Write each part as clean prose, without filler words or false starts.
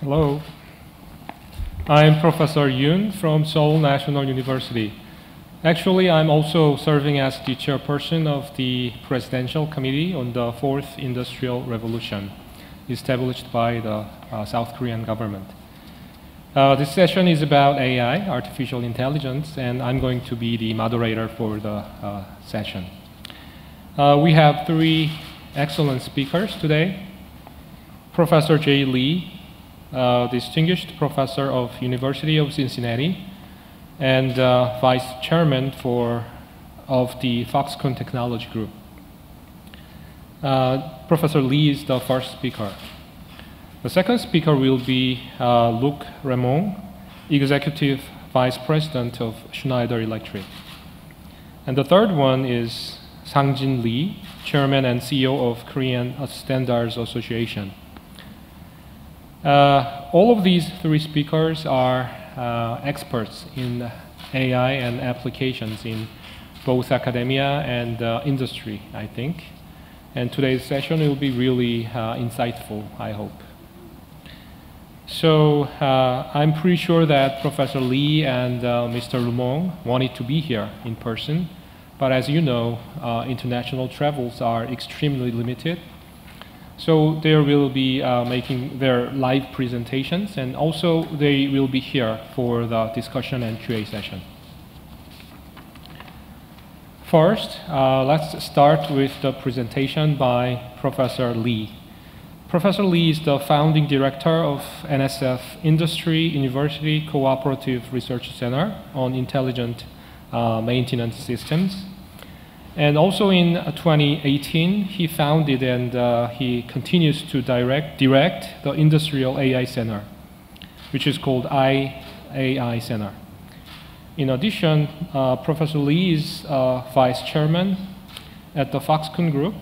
Hello. I'm Professor Yoon from Seoul National University. Actually, I'm also serving as the chairperson of the Presidential Committee on the Fourth Industrial Revolution, established by the South Korean government. This session is about AI, artificial intelligence, and I'm going to be the moderator for the session. We have three excellent speakers today. Professor Jay Lee, distinguished professor of University of Cincinnati and vice chairman of the Foxconn Technology Group. Professor Lee is the first speaker. The second speaker will be Luc Ramon, executive vice president of Schneider일렉트릭. And the third one is Sang-jin Lee, chairman and CEO of Korean Standards Association. All of these three speakers are experts in AI and applications in both academia and industry, I think. And today's session will be really insightful, I hope. So I'm pretty sure that Professor Lee and Mr. Lumong wanted to be here in person, but as you know, international travels are extremely limited. So they will be making their live presentations, and also they will be here for the discussion and QA session. First, let's start with the presentation by Professor Lee. Professor Lee is the founding director of NSF Industry University Cooperative Research Center on Intelligent Maintenance Systems. And also in 2018, he founded and he continues to direct the Industrial AI Center, which is called IAI Center. In addition, Professor Lee is vice chairman at the Foxconn Group.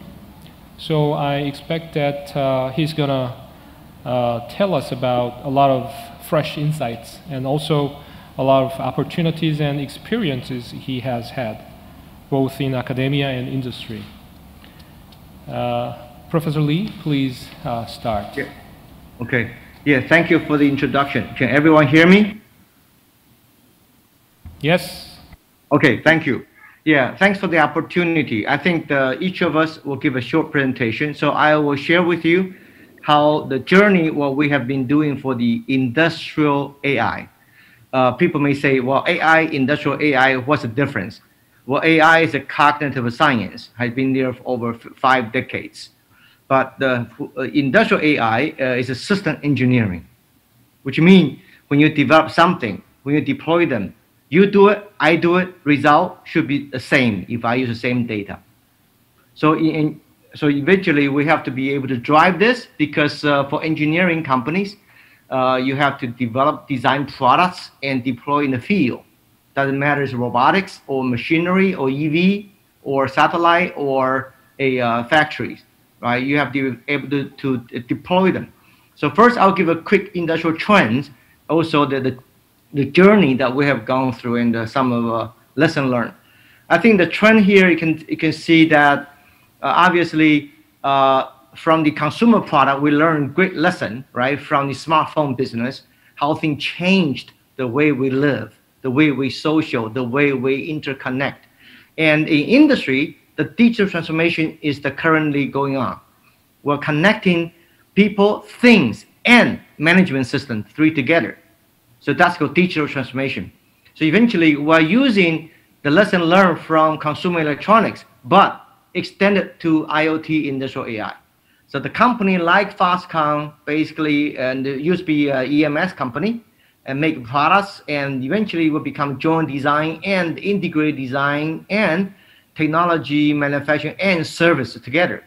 So I expect that he's gonna tell us about a lot of fresh insights and also a lot of opportunities and experiences he has had, both in academia and industry. Professor Lee, please start. Yeah. Okay. Yeah, thank you for the introduction. Can everyone hear me? Yes. Okay, thank you. Yeah, thanks for the opportunity. I think each of us will give a short presentation. So I will share with you how the journey, what we have been doing for the industrial AI. People may say, well, AI, industrial AI, what's the difference? Well, AI is a cognitive science, has been there for over 5 decades. But the industrial AI is a system engineering, which means when you develop something, when you deploy them, you do it, I do it, result should be the same if I use the same data. So, so eventually we have to be able to drive this because for engineering companies, you have to develop, design products and deploy in the field. Doesn't matter if it's robotics or machinery or EV or satellite or a factories, right? You have to be able to deploy them. So first, I'll give a quick industrial trends, also the journey that we have gone through and some of lesson learned. I think the trend here, you can see that obviously from the consumer product, we learned great lesson, right? From the smartphone business, how things changed the way we live, the way we social, the way we interconnect. And in industry, the digital transformation is currently going on. We're connecting people, things, and management system, three together. So that's called digital transformation. So eventually, we're using the lesson learned from consumer electronics, but extended to IoT industrial AI. So the company like Foxconn, basically, and used to be an EMS company, and make products, and eventually will become joint design and integrated design and technology, manufacturing, and service together.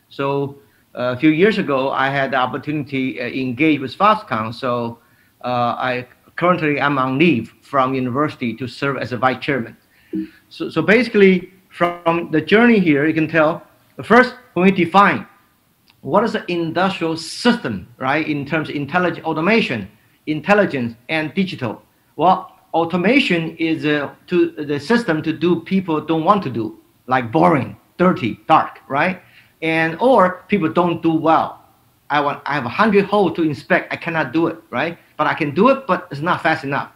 So a few years ago, I had the opportunity to engage with Foxconn. So currently I'm on leave from university to serve as a vice chairman. So basically, from the journey here, you can tell, first, when we define what is an industrial system, right, in terms of intelligent automation, intelligence, and digital. Well, automation is the system to do people don't want to do, like boring, dirty, dark, right? And or people don't do well. I have 100 holes to inspect. I cannot do it, right? But I can do it, but it's not fast enough.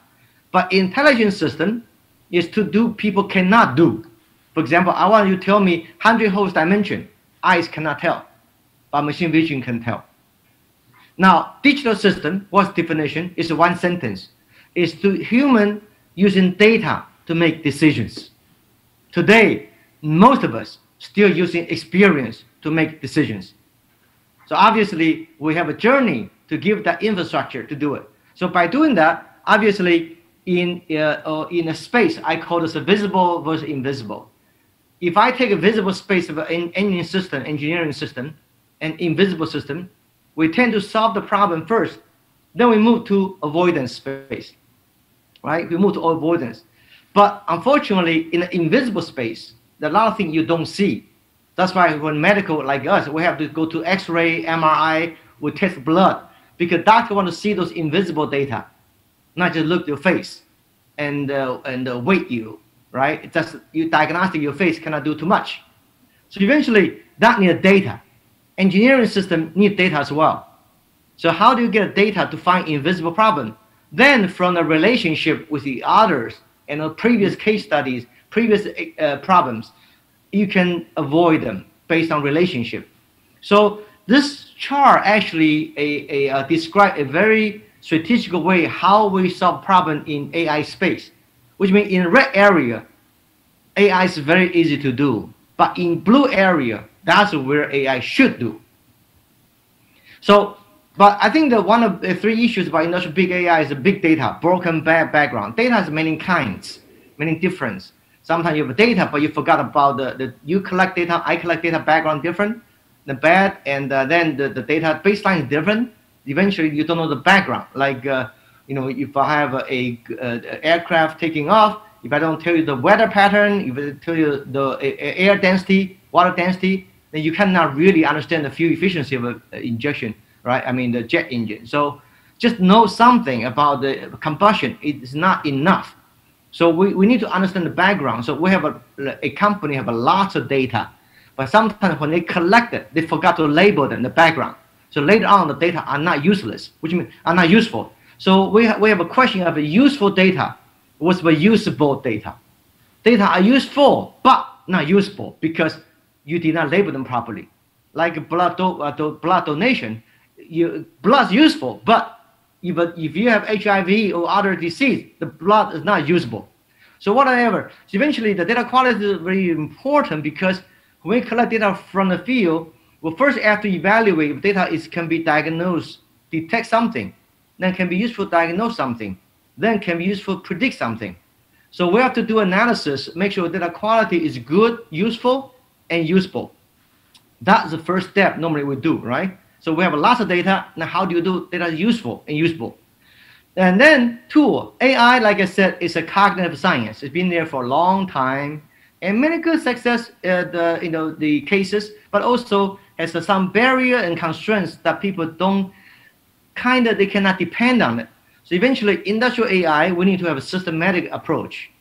But intelligent system is to do people cannot do. For example, I want you to tell me 100 holes dimension. Eyes cannot tell, but machine vision can tell. Now, digital system, what's definition? Is one sentence. It's to human using data to make decisions. Today, most of us still using experience to make decisions. So obviously, we have a journey to give that infrastructure to do it. So by doing that, obviously, in a space, I call this a visible versus invisible. If I take a visible space of an engineering system, and invisible system, we tend to solve the problem first, then we move to avoidance space, right? We move to avoidance. But unfortunately, in the invisible space, there are a lot of things you don't see. That's why when medical like us, we have to go to X-ray, MRI, we test blood, because doctors want to see those invisible data, not just look at your face and weight you, right? It's just you diagnostic your face cannot do too much. So eventually, that needs data. Engineering system need data as well. So how do you get data to find invisible problem? Then from the relationship with the others and the previous case studies, previous problems, you can avoid them based on relationship. So this chart actually describes a very strategic way how we solve problem in AI space, which means in red area, AI is very easy to do. But in blue area, that's where AI should do. So, but I think that one of the three issues about industrial big AI is the big data, broken background. Data has many kinds, many different. Sometimes you have data, but you forgot about you collect data, I collect data, background different, the bad, and then the data baseline is different. Eventually, you don't know the background. Like, you know, if I have a aircraft taking off, if I don't tell you the weather pattern, if I tell you the air density, water density, then you cannot really understand the fuel efficiency of an injection, right? I mean, the jet engine. So just know something about the combustion. It's not enough. So we need to understand the background. So we have a company have a lot of data, but sometimes when they collect it, they forgot to label them, the background. So later on, the data are not useless, which means are not useful. So we have a question of useful data. What's the usable data? Data are useful, but not useful because you did not label them properly. Like blood donation, blood is useful, but if you have HIV or other disease, the blood is not usable. So whatever. So eventually, the data quality is very important because when we collect data from the field, we first have to evaluate if data can be diagnosed, detect something, then can be useful to diagnose something, then can be useful to predict something. So we have to do analysis, make sure data quality is good, useful, and useful. That's the first step normally we do, right? So we have a lot of data. Now how do you do data useful and useful? And then tool. AI, like I said, is a cognitive science. It's been there for a long time. And many good success, the cases, but also has some barrier and constraints that people they cannot depend on it. So eventually, industrial AI, we need to have a systematic approach.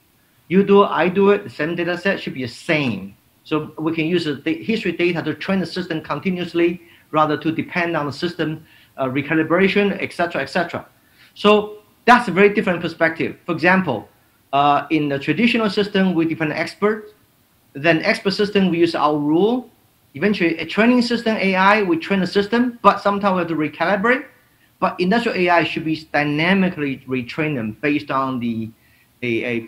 You do it, I do it, the same data set should be the same. So we can use the history data to train the system continuously rather to depend on the system recalibration, etc., etc. So that's a very different perspective. For example, in the traditional system, we depend on experts. Then expert system, we use our rule. Eventually, a training system, AI, we train the system, but sometimes we have to recalibrate. But industrial AI should be dynamically retrain them based on the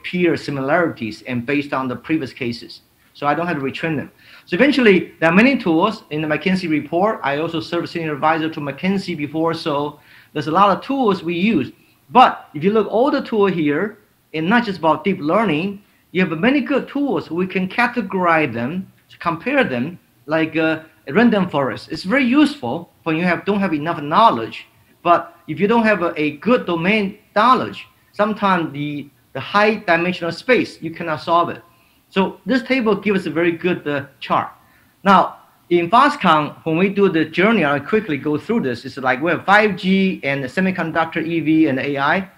peer similarities and based on the previous cases. So I don't have to retrain them. So eventually, there are many tools in the McKinsey report. I also served as senior advisor to McKinsey before, so there's a lot of tools we use. But if you look all the tools here, and not just about deep learning, you have many good tools. We can categorize them, compare them, like a random forest. It's very useful when you don't have enough knowledge. But if you don't have a good domain knowledge, sometimes the high dimensional space, you cannot solve it. So this table gives us a very good chart. Now, in Foxconn, when we do the journey, I'll quickly go through this. It's like we have 5G and semiconductor, EV, and AI.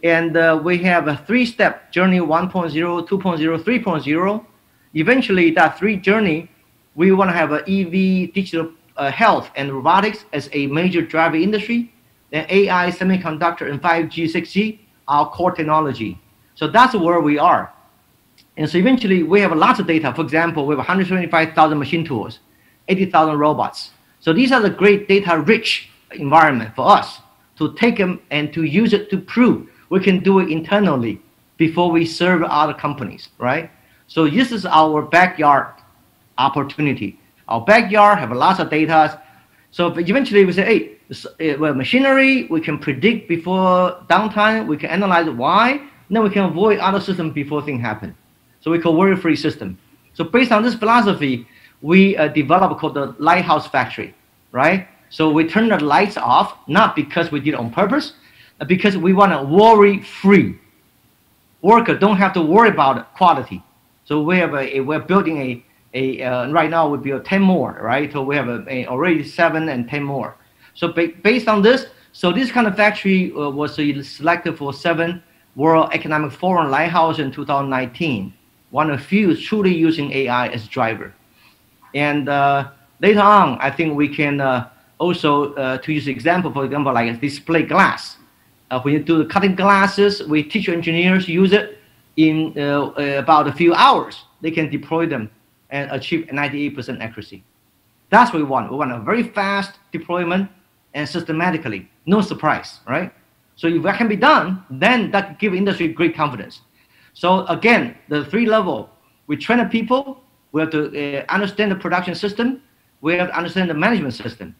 And we have a three-step journey, 1.0, 2.0, 3.0. Eventually, that three journey, we want to have an EV digital health and robotics as a major driver industry, then AI, semiconductor, and 5G, 6G are core technology. So that's where we are. And so eventually we have lots of data. For example, we have 125,000 machine tools, 80,000 robots. So these are the great data-rich environment for us to take them and to use it to prove we can do it internally before we serve other companies, right? So this is our backyard opportunity. Our backyard have lots of data. So eventually we say, hey, well, machinery, we can predict before downtime, we can analyze why, and then we can avoid other systems before things happen. So we call worry-free system. So based on this philosophy, we developed called the Lighthouse Factory, right? So we turn the lights off, not because we did it on purpose, but because we want a worry-free. Worker don't have to worry about quality. So we have we're building right now we build 10 more, right? So we have already 7 and 10 more. So based on this, so this kind of factory was selected for 7 World Economic Forum Lighthouse in 2019. One of few truly using AI as driver. And later on, I think we can also, to use example, for example, like a display glass. When you do the cutting glasses, we teach engineers use it in about a few hours. They can deploy them and achieve 98% accuracy. That's what we want. We want a very fast deployment and systematically, no surprise, right? So if that can be done, then that gives industry great confidence. So again, the 3 level, we train the people, we have to understand the production system, we have to understand the management system,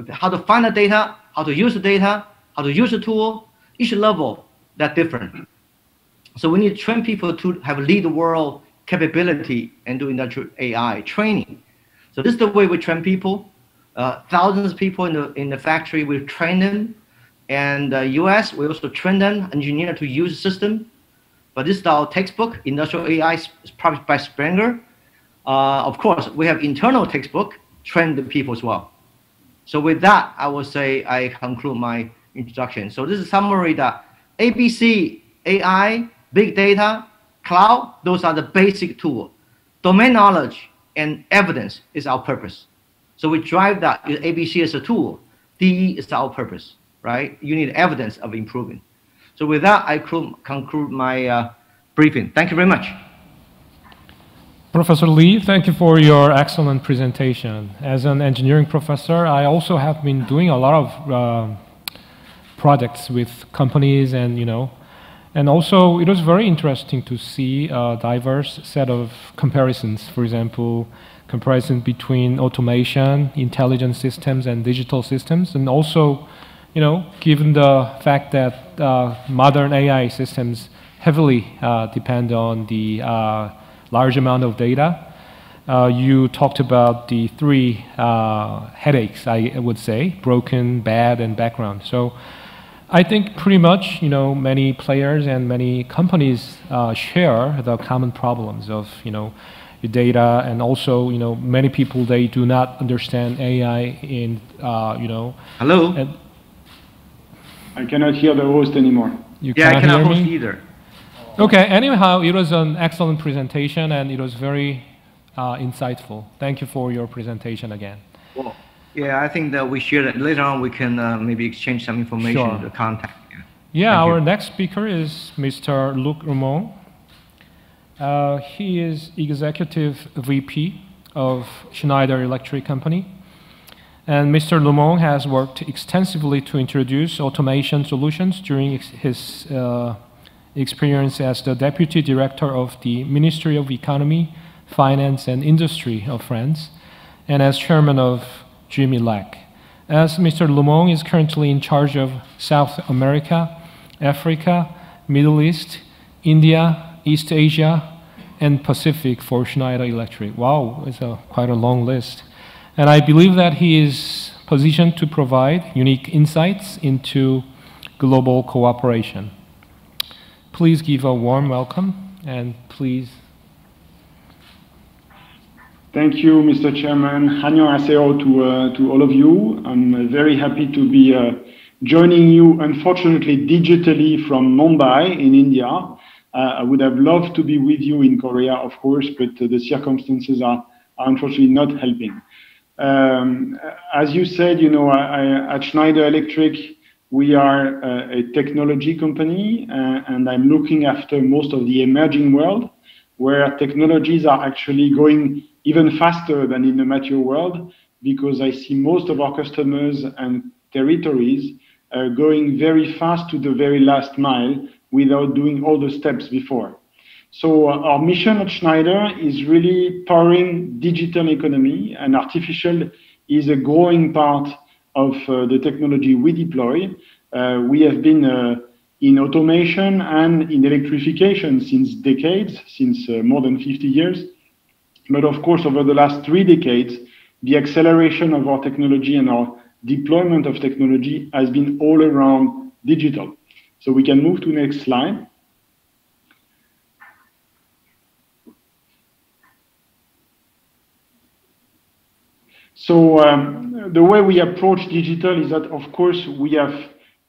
how to find the data, how to use the data, how to use the tool. Each level, that's different. So we need to train people to have lead the world capability and do industrial AI training. So this is the way we train people. Thousands of people in the factory, we train them. And US, we also train them, engineer to use the system. But this is our textbook, Industrial AI, published by Springer. Of course, we have internal textbook, train the people as well. So with that, I will say I conclude my introduction. So this is a summary that ABC, AI, big data, cloud, those are the basic tools. Domain knowledge and evidence is our purpose. So we drive that ABC as a tool. DE is our purpose, right? You need evidence of improving. So with that, I conclude my briefing. Thank you very much. Professor Lee, thank you for your excellent presentation. As an engineering professor, I also have been doing a lot of projects with companies and also it was very interesting to see a diverse set of comparisons. For example, comparison between automation, intelligent systems, and digital systems, and also, given the fact that modern AI systems heavily depend on the large amount of data, you talked about the 3 headaches, I would say: broken, bad, and background. So I think pretty much, many players and many companies share the common problems of, data, and also, many people, they do not understand AI in, Hello? I cannot hear the host anymore. You I cannot hear host me? either. Okay, anyhow, it was an excellent presentation and it was very insightful. Thank you for your presentation again. Well, yeah, I think that we share that later on. We can maybe exchange some information, Sure. the contact. Yeah, Thank our you. next speaker is Mr. Luc Ramon. He is Executive VP of Schneider일렉트릭 company. And Mr. Ramon has worked extensively to introduce automation solutions during his experience as the Deputy Director of the Ministry of Economy, Finance and Industry of France, and as Chairman of GMELAC. As Mr. Ramon is currently in charge of South America, Africa, Middle East, India, East Asia, and Pacific for Schneider일렉트릭. Wow, it's quite a long list. And I believe that he is positioned to provide unique insights into global cooperation. Please give a warm welcome, and please. Thank you, Mr. Chairman. 안녕하세요 to all of you. I'm very happy to be joining you, unfortunately, digitally from Mumbai in India. I would have loved to be with you in Korea, of course, but the circumstances are unfortunately not helping. As you said, at Schneider일렉트릭, we are a technology company, and I'm looking after most of the emerging world, where technologies are actually going even faster than in the mature world, because I see most of our customers and territories going very fast to the very last mile without doing all the steps before. So our mission at Schneider is really powering digital economy, and artificial is a growing part of the technology we deploy. We have been in automation and in electrification since decades, since more than 50 years. But of course, over the last 3 decades, the acceleration of our technology and our deployment of technology has been all around digital. So we can move to the next slide. So the way we approach digital is that, of course, we have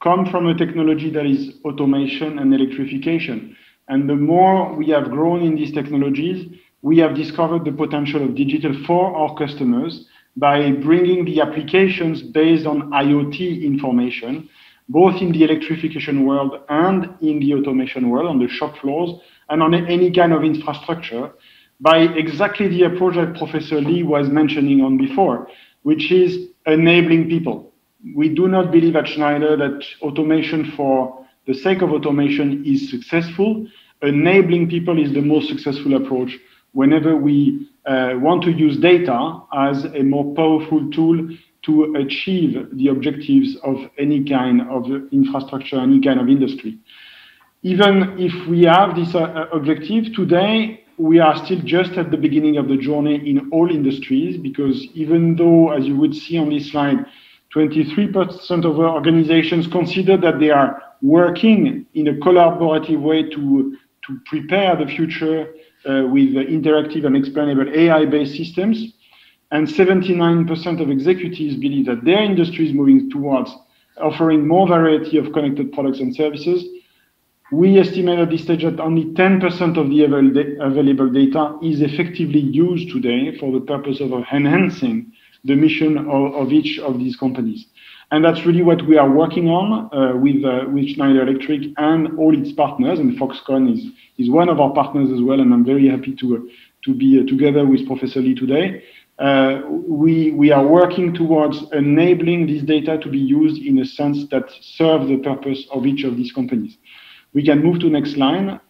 come from a technology that is automation and electrification. And the more we have grown in these technologies, we have discovered the potential of digital for our customers by bringing the applications based on IoT information, both in the electrification world and in the automation world, on the shop floors, and on any kind of infrastructure, by exactly the approach that Professor Lee was mentioning on before, which is enabling people. We do not believe at Schneider that automation for the sake of automation is successful. Enabling people is the most successful approach whenever we want to use data as a more powerful tool to achieve the objectives of any kind of infrastructure, any kind of industry. Even if we have this objective today, we are still just at the beginning of the journey in all industries, because even though, as you would see on this slide, 23% of our organizations consider that they are working in a collaborative way to prepare the future with interactive and explainable AI-based systems, and 79% of executives believe that their industry is moving towards offering more variety of connected products and services. We estimate at this stage that only 10% of the available data is effectively used today for the purpose of enhancing the mission of each of these companies. And that's really what we are working on with Schneider일렉트릭 and all its partners, and Foxconn is one of our partners as well, and I'm very happy to be together with Professor Lee today. We are working towards enabling this data to be used in a sense that serves the purpose of each of these companies. We can move to the next slide,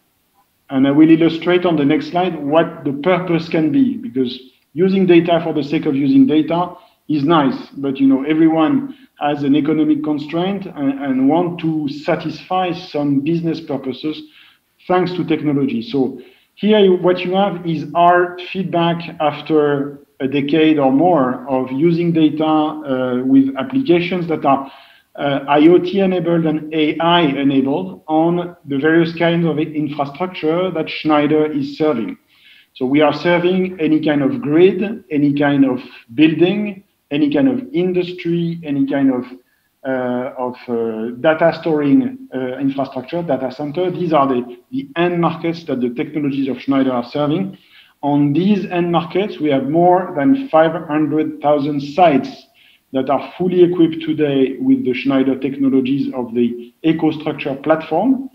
and I will illustrate on the next slide what the purpose can be, because using data for the sake of using data is nice, but everyone has an economic constraint and want to satisfy some business purposes thanks to technology. So here what you have is our feedback after a decade or more of using data with applications that are IoT enabled and AI enabled on the various kinds of infrastructure that Schneider is serving. So we are serving any kind of grid, any kind of building, any kind of industry, any kind of data storing infrastructure, data center. These are the end markets that the technologies of Schneider are serving. On these end markets, we have more than 500,000 sites that are fully equipped today with the Schneider technologies of the Ecostructure platform.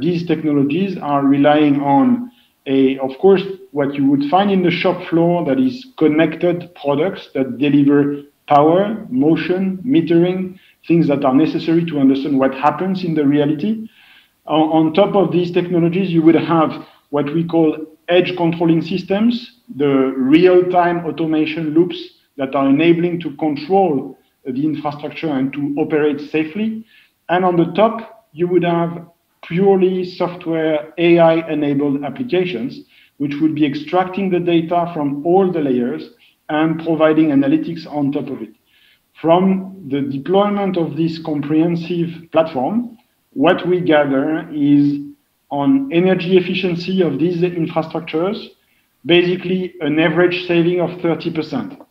These technologies are relying on of course, what you would find in the shop floor, that is connected products that deliver power, motion, metering, things that are necessary to understand what happens in the reality. On top of these technologies, you would have what we call edge controlling systems, the real-time automation loops that are enabling to control the infrastructure and to operate safely. And on the top, you would have purely software AI-enabled applications, which would be extracting the data from all the layers and providing analytics on top of it. From the deployment of this comprehensive platform, what we gather is on energy efficiency of these infrastructures, basically an average saving of 30%.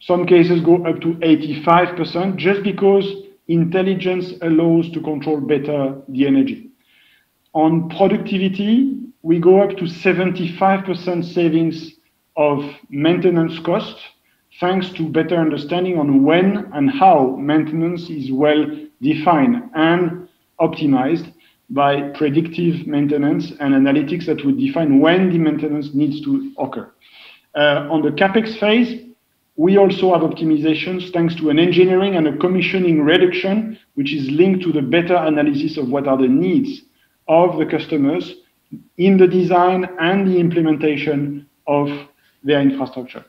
Some cases go up to 85%, just because intelligence allows to control better the energy. On productivity, we go up to 75% savings of maintenance costs, thanks to better understanding on when and how maintenance is well defined and optimized by predictive maintenance and analytics that would define when the maintenance needs to occur. On the CapEx phase, we also have optimizations thanks to an engineering and a commissioning reduction, which is linked to the better analysis of what are the needs of the customers in the design and the implementation of their infrastructure.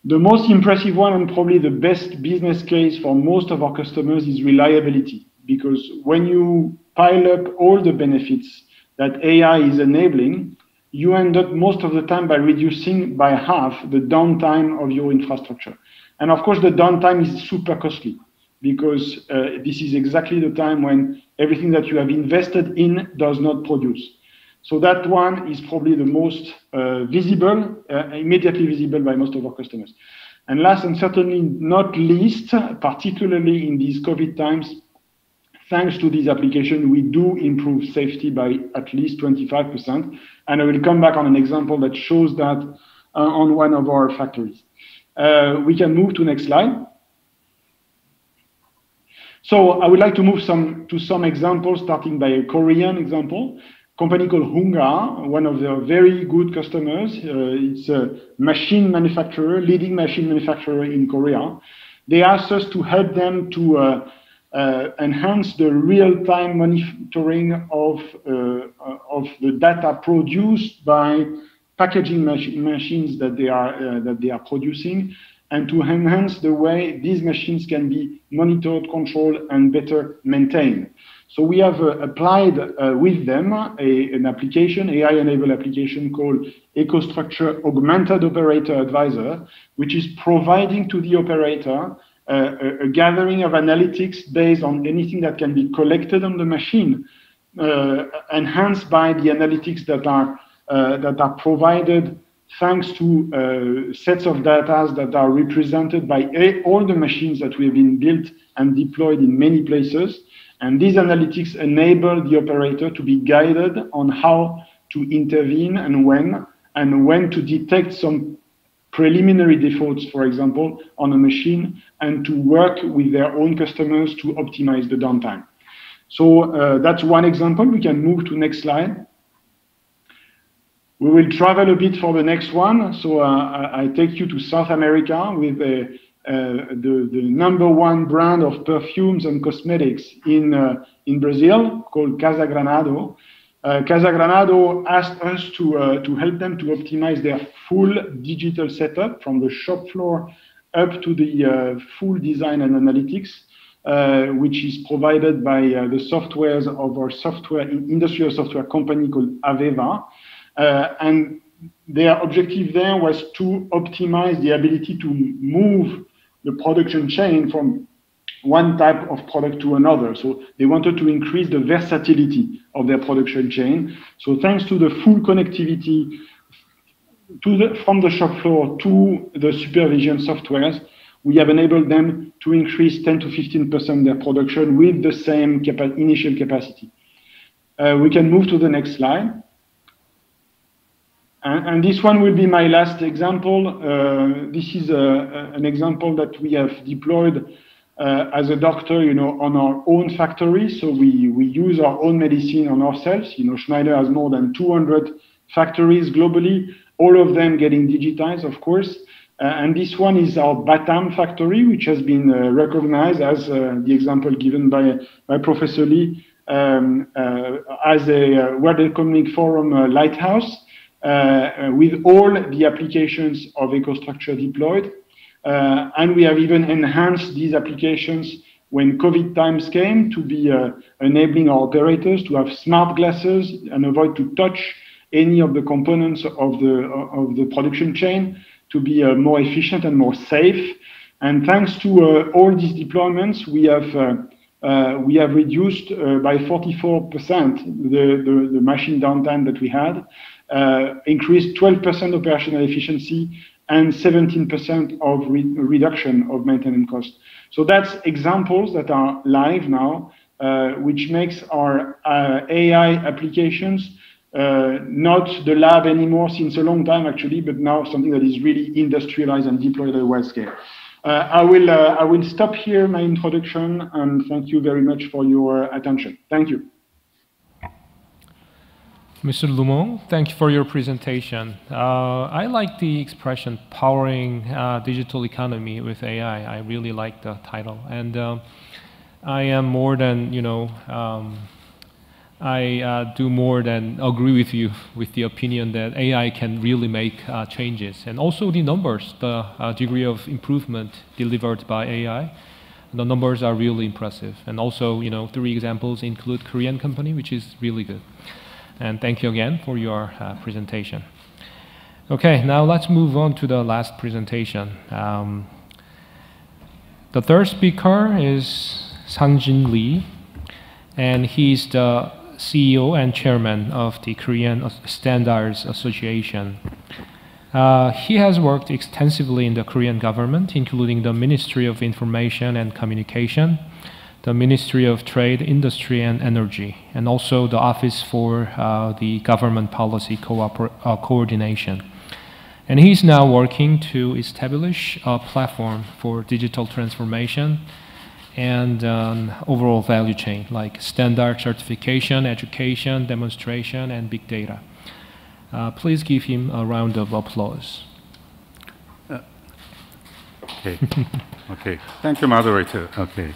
The most impressive one and probably the best business case for most of our customers is reliability, because when you pile up all the benefits that AI is enabling, you end up most of the time by reducing by half the downtime of your infrastructure. And of course, the downtime is super costly, because this is exactly the time when everything that you have invested in does not produce. So that one is probably the most visible, immediately visible by most of our customers. And last and certainly not least, particularly in these COVID times, thanks to this application, we do improve safety by at least 25%. And I will come back on an example that shows that on one of our factories. We can move to next slide. So I would like to move to some examples, starting by a Korean example. Company called Hunga, one of their very good customers. It's a machine manufacturer, leading machine manufacturer in Korea. They asked us to help them to enhance the real-time monitoring of the data produced by packaging machines that they are producing, and to enhance the way these machines can be monitored, controlled, and better maintained. So we have applied with them an application, AI-enabled application called Ecostructure Augmented Operator Advisor, which is providing to the operator a gathering of analytics based on anything that can be collected on the machine, enhanced by the analytics that are provided thanks to sets of data that are represented by all the machines that we have been built and deployed in many places. And these analytics enable the operator to be guided on how to intervene and when to detect some preliminary defaults, for example, on a machine, and to work with their own customers to optimize the downtime. So that's one example. We can move to next slide. We will travel a bit for the next one. So I take you to South America with the #1 brand of perfumes and cosmetics in Brazil called Casa Granado. Casa Granado asked us to help them to optimize their full digital setup from the shop floor up to the full design and analytics, which is provided by the softwares of our industrial software company called Aveva. And their objective there was to optimize the ability to move the production chain from one type of product to another. So they wanted to increase the versatility of their production chain. So thanks to the full connectivity from the shop floor to the supervision softwares, we have enabled them to increase 10 to 15% their production with the same initial capacity. We can move to the next slide. And this one will be my last example. This is an example that we have deployed as a doctor, on our own factory. So we use our own medicine on ourselves. Schneider has more than 200 factories globally, all of them getting digitized, of course. And this one is our Batam factory, which has been recognized as the example given by Professor Lee as a World Economic Forum Lighthouse. With all the applications of Ecostructure deployed. And we have even enhanced these applications when COVID times came to be enabling our operators to have smart glasses and avoid to touch any of the components of the production chain to be more efficient and more safe. And thanks to all these deployments, we have reduced by 44% the machine downtime that we had. Increased 12% operational efficiency and 17% of reduction of maintenance costs. So that's examples that are live now, which makes our AI applications not the lab anymore since a long time actually, but now something that is really industrialized and deployed at a wide scale. I will stop here my introduction and thank you very much for your attention. Thank you. Mr. Lumong, thank you for your presentation. I like the expression powering digital economy with AI. I really like the title. And I am more than, I do more than agree with you with the opinion that AI can really make changes. And also the numbers, the degree of improvement delivered by AI, the numbers are really impressive. And also, 3 examples include Korean company, which is really good. And thank you again for your presentation. Okay, now let's move on to the last presentation. The third speaker is Sang-Jin Lee, and he's the CEO and chairman of the Korean Standards Association. He has worked extensively in the Korean government, including the Ministry of Information and Communication, the Ministry of Trade, Industry and Energy, and also the Office for the Government Policy Coordination. And he's now working to establish a platform for digital transformation and overall value chain, like standard certification, education, demonstration, and big data. Please give him a round of applause. Okay. Okay. Thank you, moderator. Okay.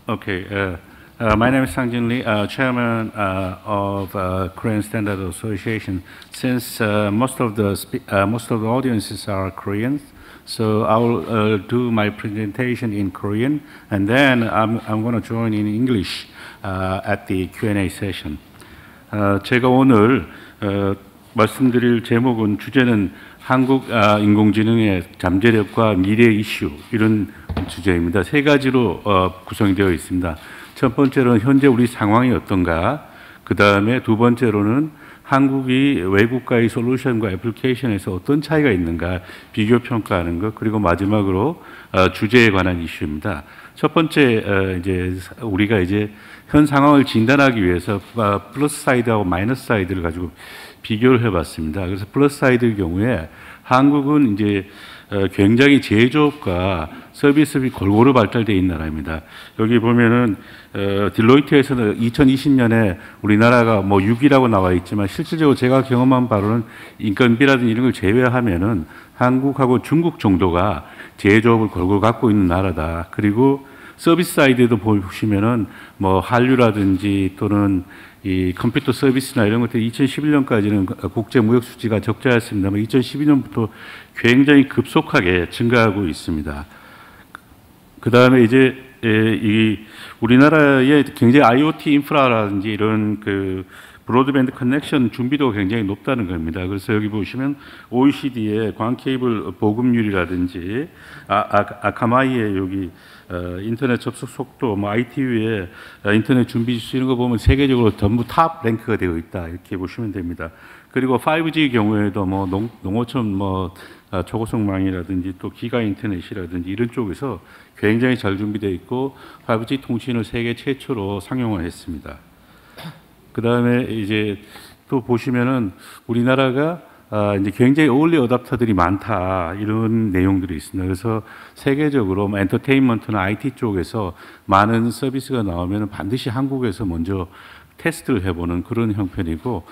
Okay. My name is Sang-Jin Lee, chairman of Korean Standard Association. Since most of the audiences are Koreans, so I will do my presentation in Korean, and then I'm going to join in English at the Q&A session. 제가 오늘 말씀드릴 제목은 주제는 한국 인공지능의 잠재력과 미래 이슈 이런 주제입니다. 3가지로 구성이 되어 있습니다. 첫 번째로는 현재 우리 상황이 어떤가, 그 다음에 2번째로는 한국이 외국과의 솔루션과 애플리케이션에서 어떤 차이가 있는가 비교 평가하는 것, 그리고 마지막으로 주제에 관한 이슈입니다. 첫 번째 우리가 현 상황을 진단하기 위해서 플러스 사이드하고 마이너스 사이드를 가지고 비교를 해봤습니다. 그래서 플러스 사이드의 경우에 한국은 굉장히 제조업과 서비스업이 골고루 발달되어 있는 나라입니다. 여기 보면은 딜로이트에서는 2020년에 우리나라가 6위라고 나와 있지만 실질적으로 제가 경험한 바로는 인건비라든지 이런 걸 제외하면은 한국하고 중국 정도가 제조업을 골고루 갖고 있는 나라다. 그리고 서비스 사이드에도 보시면은 한류라든지 또는 이 컴퓨터 서비스나 이런 것들 2011년까지는 국제 무역 수지가 적자였습니다만 2012년부터 굉장히 급속하게 증가하고 있습니다. 그 다음에 이 우리나라의 굉장히 IoT 인프라라든지 이런 브로드밴드 커넥션 준비도가 굉장히 높다는 겁니다. 그래서 여기 보시면 OECD의 광케이블 보급률이라든지 아카마이의 여기 인터넷 접속 속도, ITU의 인터넷 준비 지수 이런 거 보면 세계적으로 전부 탑 랭크가 되어 있다 이렇게 보시면 됩니다. 그리고 5G 경우에도 농어촌 초고속망이라든지 또 기가 인터넷이라든지 이런 쪽에서 굉장히 잘 준비되어 있고 5G 통신을 세계 최초로 상용화했습니다. 그 다음에 또 보시면은 우리나라가 굉장히 어울리 어답터들이 많다 이런 내용들이 있습니다. 그래서 세계적으로 엔터테인먼트나 IT 쪽에서 많은 서비스가 나오면 반드시 한국에서 먼저 테스트를 해보는 그런 형편이고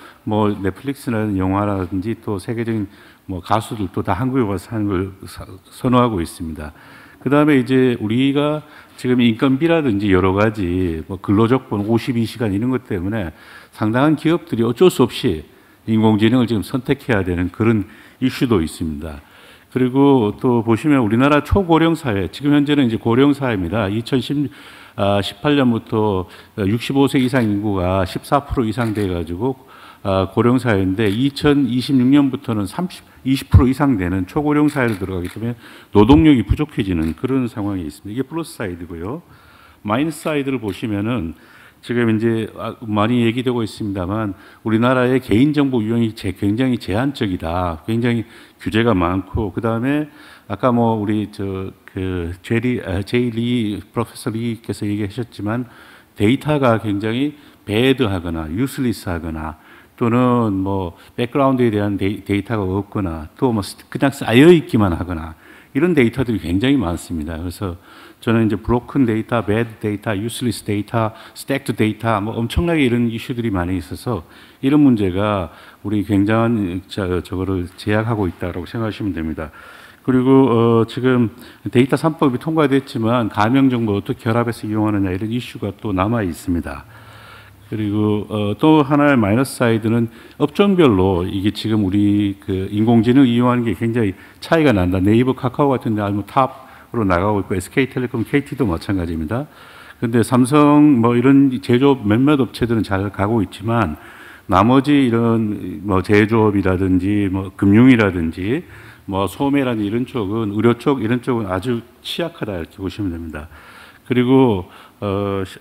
넷플릭스나 영화라든지 또 세계적인 가수들도 다 한국에 와서 하는 걸 선호하고 있습니다. 그 다음에 우리가 지금 인건비라든지 여러 가지 근로조건 52시간 이런 것 때문에 상당한 기업들이 어쩔 수 없이 인공지능을 지금 선택해야 되는 그런 이슈도 있습니다. 그리고 또 보시면 우리나라 초고령 사회, 지금 현재는 고령 사회입니다. 2018년부터 65세 이상 인구가 14% 이상 돼가지고 고령 사회인데 2026년부터는 20% 이상 되는 초고령 사회로 들어가기 때문에 노동력이 부족해지는 그런 상황이 있습니다. 이게 플러스 사이드고요. 마이너스 사이드를 보시면은 지금 많이 얘기되고 있습니다만 우리나라의 개인정보 유형이 굉장히 제한적이다. 굉장히 규제가 많고 그 다음에 아까 우리 제이 리 프로페서 리께서 얘기하셨지만 데이터가 굉장히 배드하거나 유슬리스하거나 또는 뭐 백그라운드에 대한 데이터가 없거나 또 뭐 그냥 쌓여 있기만 하거나 이런 데이터들이 굉장히 많습니다. 그래서 저는 이제 브로큰 데이터, 배드 데이터, 유슬리스 데이터, 스택드 데이터 뭐 엄청나게 이런 이슈들이 많이 있어서 이런 문제가 우리 굉장한 저거를 제약하고 있다고 생각하시면 됩니다. 그리고 지금 데이터 3법이 통과됐지만 가명 정보 어떻게 결합해서 이용하느냐 이런 이슈가 또 남아 있습니다. 그리고 또 하나의 마이너스 사이드는 업종별로 이게 지금 우리 그 인공지능 이용하는 게 굉장히 차이가 난다. 네이버, 카카오 같은 데 아주 탑으로 나가고 있고 SK텔레콤, KT도 마찬가지입니다. 근데 삼성 뭐 이런 제조업 몇몇 업체들은 잘 가고 있지만 나머지 이런 뭐 제조업이라든지 뭐 금융이라든지 뭐 소매라든지 이런 쪽은 의료 쪽 이런 쪽은 아주 취약하다 이렇게 보시면 됩니다. 그리고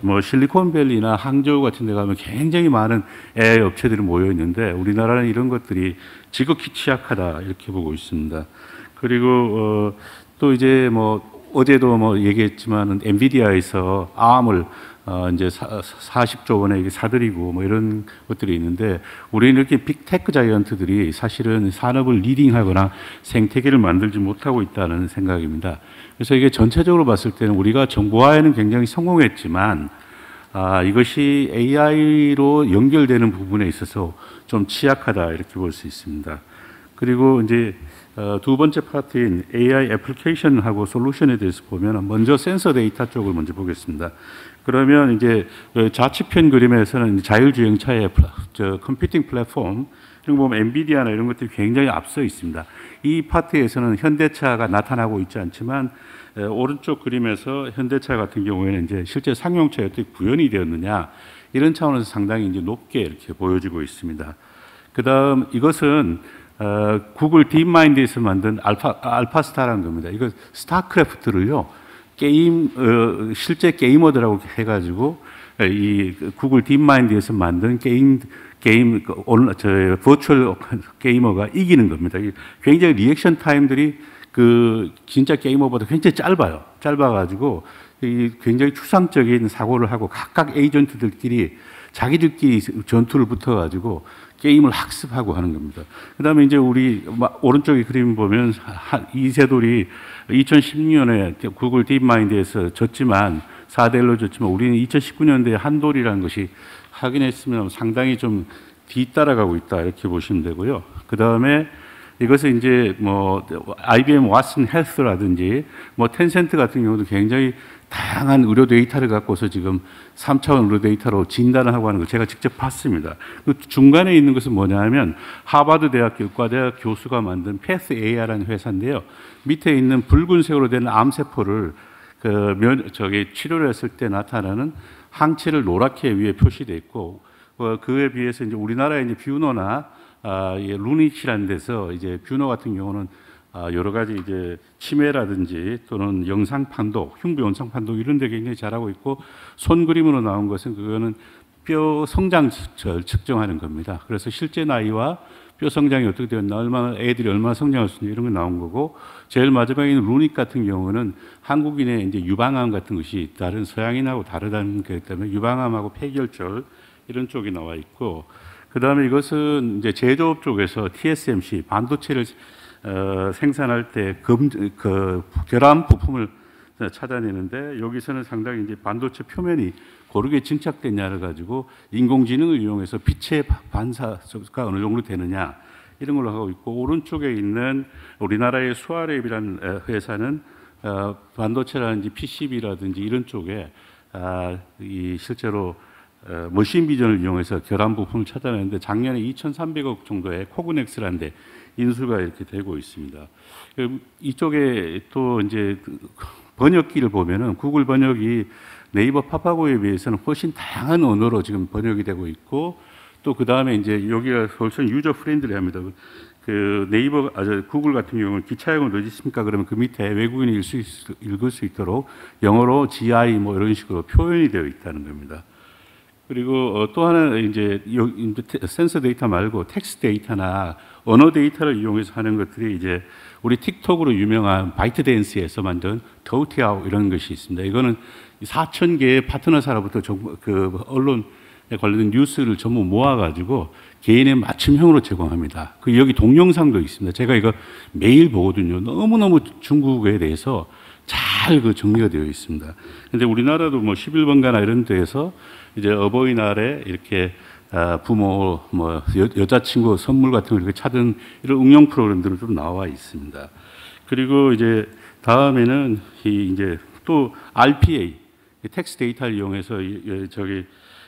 뭐 실리콘밸리나 항저우 같은 데 가면 굉장히 많은 AI 업체들이 모여 있는데 우리나라는 이런 것들이 지극히 취약하다 이렇게 보고 있습니다. 그리고 또 이제 뭐 어제도 뭐 얘기했지만 엔비디아에서 ARM을 이제 40조 원에 사들이고 뭐 이런 것들이 있는데 우리는 이렇게 빅테크 자이언트들이 사실은 산업을 리딩하거나 생태계를 만들지 못하고 있다는 생각입니다. 그래서 이게 전체적으로 봤을 때는 우리가 정보화에는 굉장히 성공했지만 이것이 AI로 연결되는 부분에 있어서 좀 취약하다 이렇게 볼 수 있습니다. 그리고 이제 두 번째 파트인 AI 애플리케이션하고 솔루션에 대해서 보면 먼저 센서 데이터 쪽을 먼저 보겠습니다. 그러면 이제 좌측편 그림에서는 자율주행차의 컴퓨팅 플랫폼 이런 거 보면 엔비디아나 이런 것들이 굉장히 앞서 있습니다. 이 파트에서는 현대차가 나타나고 있지 않지만 오른쪽 그림에서 현대차 같은 경우에는 이제 실제 상용차에 어떻게 구현이 되었느냐 이런 차원에서 상당히 이제 높게 이렇게 보여지고 있습니다. 그다음 이것은 구글 딥마인드에서 만든 알파스타라는 겁니다. 이거 스타크래프트를요 게임 실제 게이머들하고 해가지고 이 구글 딥마인드에서 만든 게임 버추얼 게이머가 이기는 겁니다. 굉장히 리액션 타임들이 그 진짜 게이머보다 굉장히 짧아가지고 굉장히 추상적인 사고를 하고 각각 에이전트들끼리 자기들끼리 전투를 붙어가지고 게임을 학습하고 하는 겁니다. 그 다음에 이제 우리 오른쪽에 그림 보면 이세돌이 2016년에 구글 딥마인드에서 졌지만 4대1로 졌지만 우리는 2019년도에 한돌이라는 것이 확인했으면 상당히 좀 뒤따라가고 있다 이렇게 보시면 되고요. 그 다음에 이것은 이제 뭐 IBM 왓슨 헬스라든지 뭐 텐센트 같은 경우도 굉장히 다양한 의료 데이터를 갖고서 지금 3차원 의료 데이터로 진단을 하고 하는 거 제가 직접 봤습니다. 그 중간에 있는 것은 뭐냐 하면 하버드 대학교 의과대학 교수가 만든 패스 AI라는 회사인데요. 밑에 있는 붉은색으로 된 암세포를 치료를 했을 때 나타나는 항체를 노랗게 위에 표시되어 있고 그에 비해서 이제 우리나라의 이제 뷰노나 루니치라는 데서 이제 뷰노 같은 경우는 여러 가지 이제 치매라든지 또는 영상 판독, 흉부 영상 판독 이런 데 굉장히 잘하고 있고 손 그림으로 나온 것은 그거는 뼈 성장을 측정하는 겁니다. 그래서 실제 나이와 뼈 성장이 어떻게 되었나, 애들이 얼마나 성장할 수 있나 이런 거 나온 거고 제일 마지막에 있는 루닉 같은 경우는 한국인의 이제 유방암 같은 것이 다른 서양인하고 다르다는 것 때문에 유방암하고 폐결절 이런 쪽이 나와 있고 그 다음에 이것은 이제 제조업 쪽에서 TSMC 반도체를 생산할 때 결함 부품을 찾아내는데 여기서는 상당히 이제 반도체 표면이 고르게 증착됐냐를 가지고 인공지능을 이용해서 빛의 반사가 어느 정도 되느냐 이런 걸로 하고 있고 오른쪽에 있는 우리나라의 수아랩이라는 회사는 반도체라든지 PCB라든지 이런 쪽에 실제로 머신 비전을 이용해서 결함 부품을 찾아내는데 작년에 2,300억 정도의 코그넥스라는 데 인수가 이렇게 되고 있습니다. 이쪽에 또 이제 번역기를 보면은 구글 번역이 네이버 팝하고에 비해서는 훨씬 다양한 언어로 지금 번역이 되고 있고 또 그 다음에 이제 여기가 훨씬 유저 프렌들리합니다. 그 네이버, 구글 같은 경우는 기차역은 어디 있습니까? 그러면 그 밑에 외국인이 읽을 수 있도록 영어로 GI 뭐 이런 식으로 표현이 되어 있다는 겁니다. 그리고 또 하나 이제 센서 데이터 말고 텍스트 데이터나 언어 데이터를 이용해서 하는 것들이 이제 우리 틱톡으로 유명한 바이트댄스에서 만든 더우티아우 이런 것이 있습니다. 이거는 4,000개의 파트너사로부터 그 언론 관련된 뉴스를 전부 모아가지고 개인의 맞춤형으로 제공합니다. 그 여기 동영상도 있습니다. 제가 이거 매일 보거든요. 너무너무 중국에 대해서 잘 그 정리가 되어 있습니다. 근데 우리나라도 뭐 11번가나 이런 데에서 이제 어버이날에 이렇게 부모, 뭐 여자친구 선물 같은 걸 이렇게 찾은 이런 응용 프로그램들은 좀 나와 있습니다. 그리고 이제 다음에는 이제 또 RPA, 텍스트 데이터를 이용해서 저기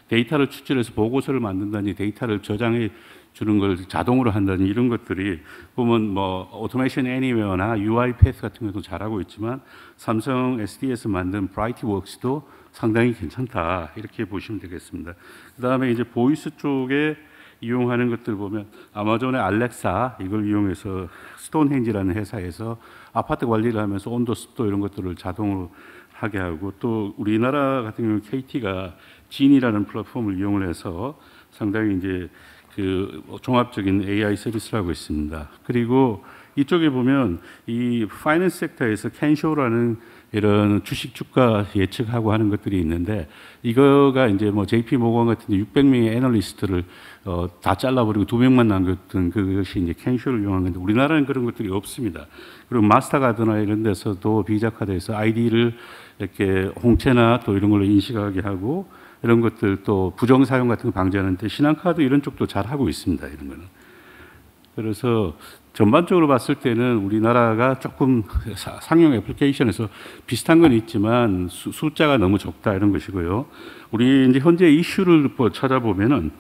데이터를 추출해서 보고서를 만든다니 데이터를 저장해 주는 걸 자동으로 한다니 이런 것들이 보면 뭐 오토메이션 애니웨어나 UiPath 같은 것도 잘하고 있지만 삼성 SD에서 만든 브라이트웍스도 상당히 괜찮다 이렇게 보시면 되겠습니다. 그 다음에 이제 보이스 쪽에 이용하는 것들 보면 아마존의 알렉사 이걸 이용해서 스톤헨지라는 회사에서 아파트 관리를 하면서 온도 습도 이런 것들을 자동으로 하게 하고 또 우리나라 같은 경우 KT가 진이라는 플랫폼을 이용을 해서 상당히 이제 그 종합적인 AI 서비스를 하고 있습니다. 그리고 이쪽에 보면 이 파이낸스 섹터에서 캔쇼라는 이런 주식 주가 예측하고 하는 것들이 있는데 이거가 이제 뭐 JP 모건 같은 600명의 애널리스트를 다 잘라버리고 2명만 남겼던 그것이 이제 캔쇼를 이용한 건데 우리나라는 그런 것들이 없습니다. 그리고 마스터카드나 이런 데서도 비자카드에서 아이디를 이렇게 홍채나 또 이런 걸로 인식하게 하고 이런 것들 또 부정 사용 같은 거 방지하는데 신한카드 이런 쪽도 잘 하고 있습니다. 이런 거는. 그래서 전반적으로 봤을 때는 우리나라가 조금 상용 애플리케이션에서 비슷한 건 있지만 숫자가 너무 적다 이런 것이고요. 우리 이제 현재 이슈를 찾아보면은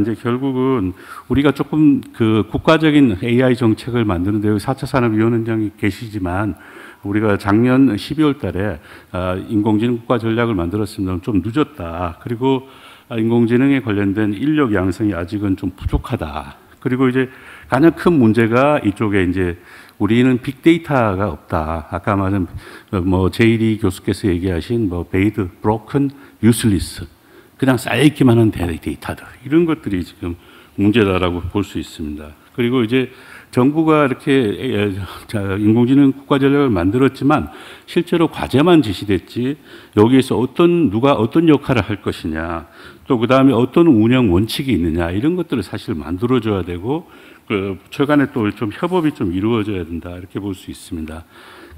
이제 결국은 우리가 조금 그 국가적인 AI 정책을 만드는데 여기 4차 산업위원장이 계시지만 우리가 작년 12월 달에 인공지능 국가 전략을 만들었으면 좀 늦었다. 그리고 인공지능에 관련된 인력 양성이 아직은 좀 부족하다. 그리고 이제 가장 큰 문제가 이쪽에 이제 우리는 빅데이터가 없다. 아까 말한 뭐 제이리 교수께서 얘기하신 뭐 베이드, 브로큰, 유슬리스 그냥 쌓여있기만 한 데이터들 이런 것들이 지금 문제다라고 볼 수 있습니다. 그리고 이제 정부가 이렇게 인공지능 국가 전략을 만들었지만 실제로 과제만 지시됐지 여기에서 누가 어떤 역할을 할 것이냐 또 그 다음에 어떤 운영 원칙이 있느냐 이런 것들을 사실 만들어줘야 되고 그 최근에 또 좀 협업이 좀 이루어져야 된다 이렇게 볼 수 있습니다.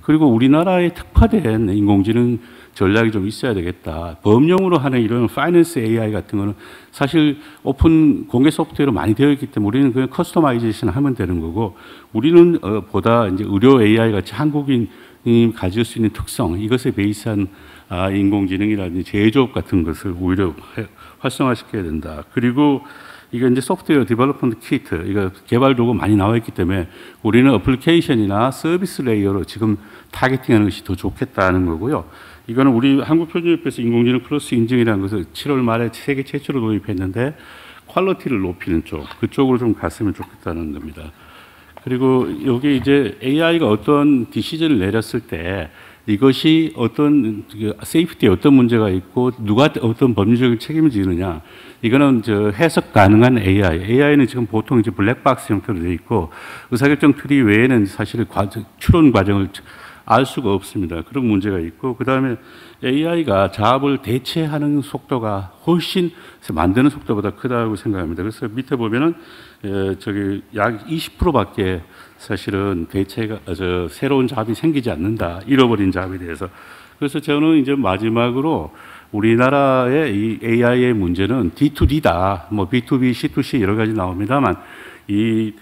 그리고 우리나라에 특화된 인공지능 전략이 좀 있어야 되겠다. 범용으로 하는 이런 파이낸스 AI 같은 거는 사실 오픈 공개 소프트웨어로 많이 되어 있기 때문에 우리는 그냥 커스터마이제이션 하면 되는 거고 우리는 보다 이제 의료 AI 같이 한국인이 가질 수 있는 특성 이것에 베이스한 인공지능이라든지 제조업 같은 것을 오히려 활성화시켜야 된다. 그리고 이게 이제 소프트웨어 디벨롭먼트 키트, 이거 개발 도구 많이 나와 있기 때문에 우리는 어플리케이션이나 서비스 레이어로 지금 타겟팅하는 것이 더 좋겠다는 거고요. 이거는 우리 한국표준협회에서 인공지능 플러스 인증이라는 것을 7월 말에 세계 최초로 도입했는데 퀄리티를 높이는 쪽, 그쪽으로 좀 갔으면 좋겠다는 겁니다. 그리고 여기 이제 AI가 어떤 디시전을 내렸을 때 이것이 어떤 세이프티에 어떤 문제가 있고 누가 어떤 법률적인 책임을 지느냐 이거는 해석 가능한 AI는 지금 보통 이제 블랙박스 형태로 되어 있고 의사결정 트리 외에는 사실 추론 과정을 알 수가 없습니다. 그런 문제가 있고 그 다음에 AI가 자업을 대체하는 속도가 훨씬 만드는 속도보다 크다고 생각합니다. 그래서 밑에 보면은 저기 약 20%밖에 사실은 대체가 새로운 잡이 생기지 않는다. 잃어버린 잡에 대해서. 그래서 저는 이제 마지막으로 우리나라의 이 AI의 문제는 D2D다. 뭐 B2B, C2C 여러 가지 나옵니다만 이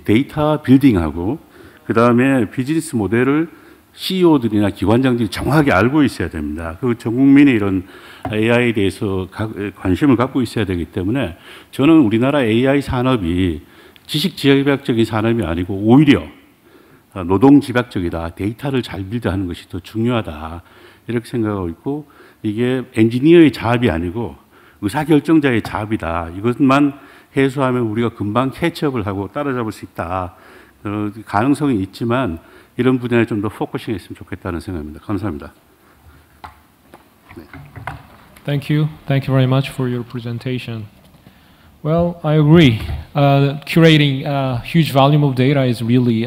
데이터 빌딩하고 그 다음에 비즈니스 모델을 CEO들이나 기관장들이 정확하게 알고 있어야 됩니다. 그 전 국민이 이런 AI에 대해서 관심을 갖고 있어야 되기 때문에 저는 우리나라 AI 산업이 지식 집약적인 산업이 아니고 오히려 노동 집약적이다. 데이터를 잘 빌드하는 것이 더 중요하다. 이렇게 생각하고 있고 이게 엔지니어의 자업이 아니고 의사결정자의 자업이다. 이것만 해소하면 우리가 금방 캐치업을 하고 따라잡을 수 있다. 가능성이 있지만 이런 분야에 좀 더 포커싱했으면 좋겠다는 생각입니다. 감사합니다. 네. Thank you very much for your presentation. Well, I agree. Curating a huge volume of data is really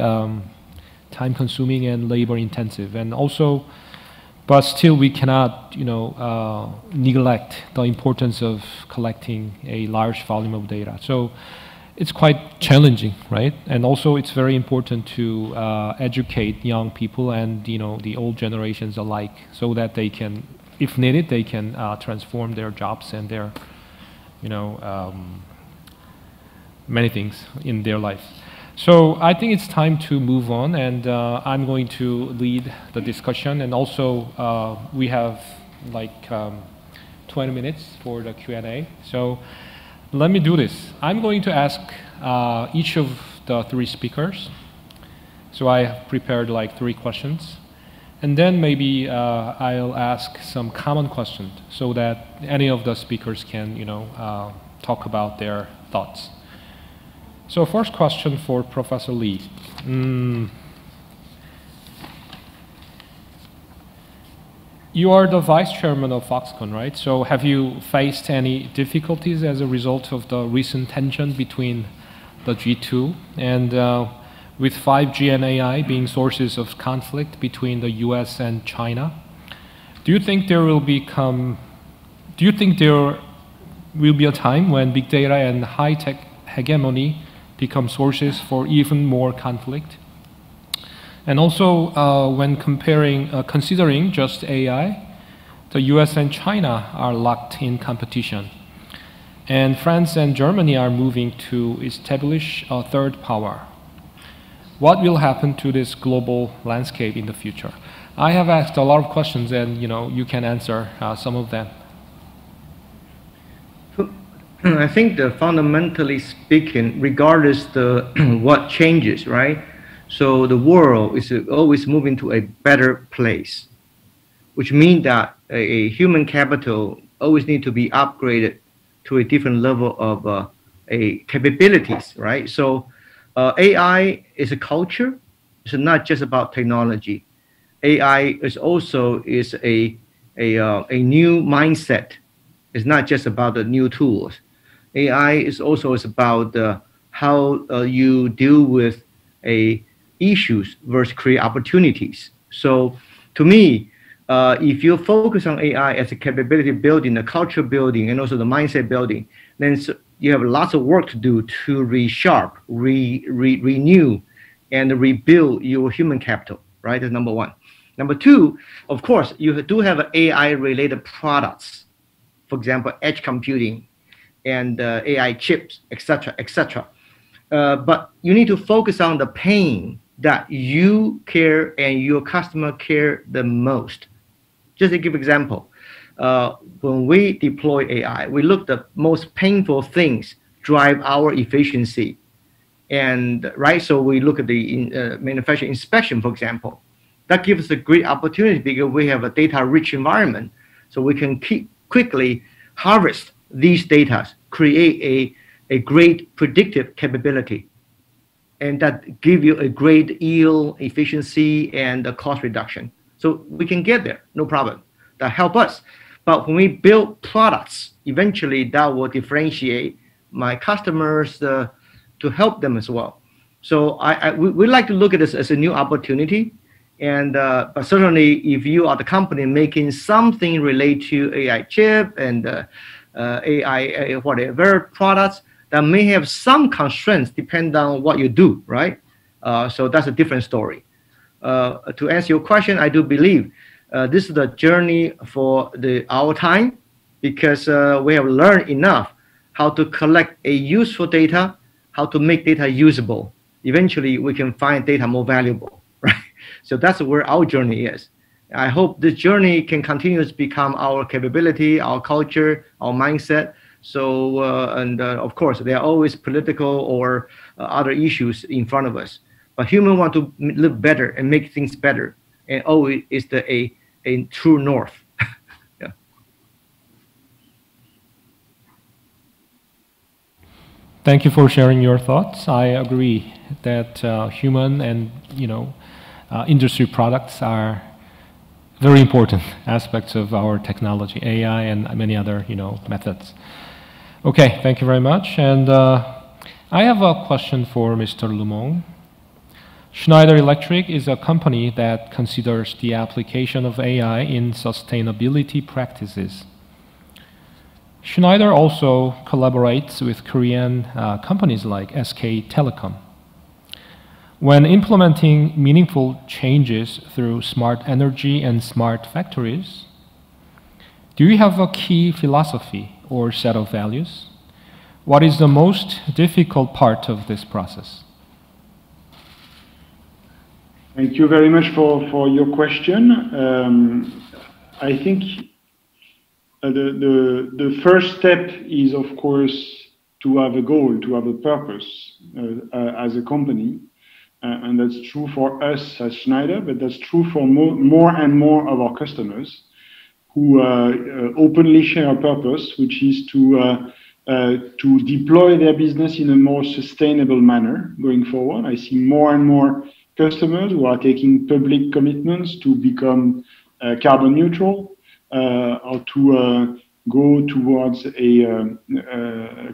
time-consuming and labor-intensive, and also But still, we cannot, neglect the importance of collecting a large volume of data. So it's quite challenging, right? And also, it's very important to educate young people and the old generations alike, so that they can, if needed, they can transform their jobs and their, many things in their life. So I think it's time to move on, and I'm going to lead the discussion. And also, we have like 20 minutes for the Q&A. So let me do this. I'm going to ask each of the three speakers. So I have prepared like 3 questions. And then maybe I'll ask some common questions so that any of the speakers can, talk about their thoughts. So first question for Professor Lee. You are the vice chairman of Foxconn, right? So have you faced any difficulties as a result of the recent tension between the G2 and with 5G and AI being sources of conflict between the US and China? Do you think there will be a time when big data and high-tech hegemony become sources for even more conflict? And also, when considering just AI, the US and China are locked in competition. And France and Germany are moving to establish a third power. What will happen to this global landscape in the future? I have asked a lot of questions, and you can answer some of them. I think that fundamentally speaking, regardless the what changes, right? So the world is always moving to a better place, which means that a human capital always need to be upgraded to a different level of capabilities, right? So AI is a culture. It's not just about technology. AI is also a new mindset. It's not just about the new tools. AI is also about how you deal with issues versus create opportunities. So to me, if you focus on AI as a capability building, the culture building, and also the mindset building, then you have lots of work to do to renew, and rebuild your human capital, right? That's number one. Number two, of course, you do have AI-related products. For example, edge computing, and AI chips, etc., etc. But you need to focus on the pain that you care and your customer care the most. Just to give example, when we deploy AI, we look at the most painful things drive our efficiency, and right. So we look at the manufacturing inspection, for example. That gives us a great opportunity because we have a data-rich environment, so we can quickly harvest these data, create a great predictive capability, and that give you a great yield, efficiency, and a cost reduction. So we can get there, no problem. That help us. But when we build products, eventually that will differentiate my customers to help them as well. So we like to look at this as a new opportunity. And but certainly, if you are the company making something related to AI chip and AI whatever products, that may have some constraints depending on what you do, right? So that's a different story. To answer your question, I do believe this is the journey for our time, because we have learned enough how to collect a useful data, how to make data usable. Eventually, we can find data more valuable, right? So that's where our journey is. I hope this journey can continue to become our capability, our culture, our mindset. So, of course, there are always political or other issues in front of us. But humans want to live better and make things better, and always is a true north. Yeah. Thank you for sharing your thoughts. I agree that human and industry products are very important aspects of our technology, AI and many other methods. Okay, thank you very much. And I have a question for Mr. Lumong. Schneider일렉트릭 is a company that considers the application of AI in sustainability practices. Schneider also collaborates with Korean companies like SK Telecom. When implementing meaningful changes through smart energy and smart factories, do you have a key philosophy or set of values? What is the most difficult part of this process? Thank you very much for your question. I think the first step is, of course, to have a goal, to have a purpose as a company. And that's true for us as Schneider, but that's true for more and more of our customers who openly share a purpose, which is to deploy their business in a more sustainable manner going forward. I see more and more customers who are taking public commitments to become carbon neutral or to go towards a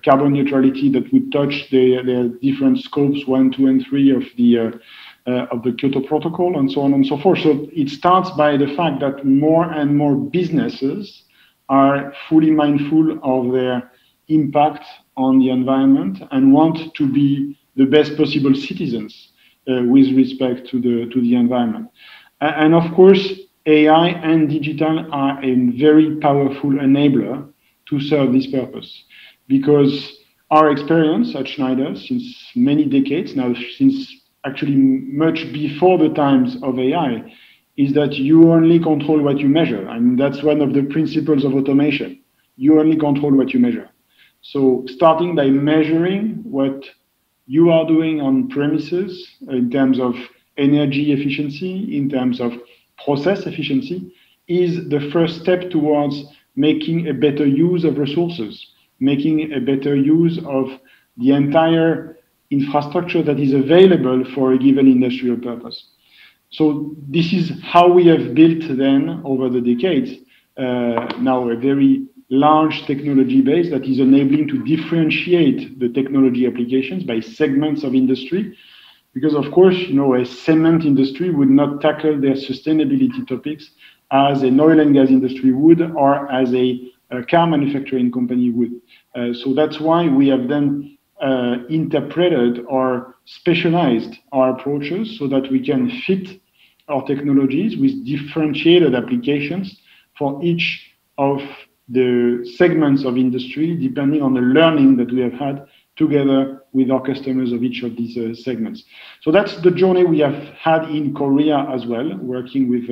carbon neutrality that would touch their different scopes 1, 2, and 3 of the Kyoto Protocol, and so on and so forth. So it starts by the fact that more and more businesses are fully mindful of their impact on the environment and want to be the best possible citizens with respect to the environment. And of course, AI and digital are a very powerful enabler to serve this purpose, because our experience at Schneider since many decades now, since actually much before the times of AI, is that you only control what you measure. I mean, that's one of the principles of automation. You only control what you measure. So starting by measuring what you are doing on premises in terms of energy efficiency, in terms of process efficiency, is the first step towards making a better use of resources, making a better use of the entire infrastructure that is available for a given industrial purpose. So this is how we have built then over the decades now a very large technology base that is enabling to differentiate the technology applications by segments of industry. Because of course, you know, a cement industry would not tackle their sustainability topics as an oil and gas industry would, or as a car manufacturing company would. So that's why we have then interpreted or specialized our approaches so that we can fit our technologies with differentiated applications for each of the segments of industry, depending on the learning that we have had together with our customers of each of these segments. So that's the journey we have had in Korea as well, working with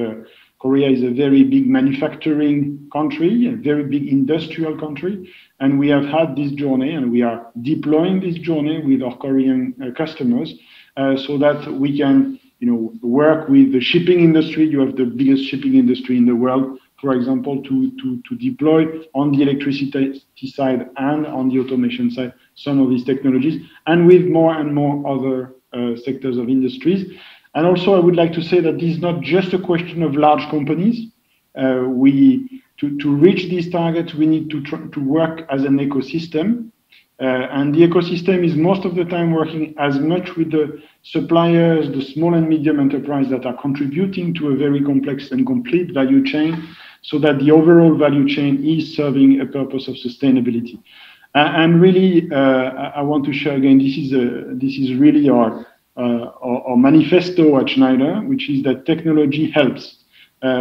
Korea is a very big manufacturing country, a very big industrial country, and we have had this journey, and we are deploying this journey with our Korean customers so that we can, you know, work with the shipping industry. You have the biggest shipping industry in the world, for example, to deploy on the electricity side and on the automation side some of these technologies, and with more and more other sectors of industries. And also, I would like to say that this is not just a question of large companies. To reach these targets, we need to work as an ecosystem. And the ecosystem is most of the time working as much with the suppliers, the small and medium enterprise that are contributing to a very complex and complete value chain, so that the overall value chain is serving a purpose of sustainability. And really, I want to share again, this is really our manifesto at Schneider, which is that technology helps.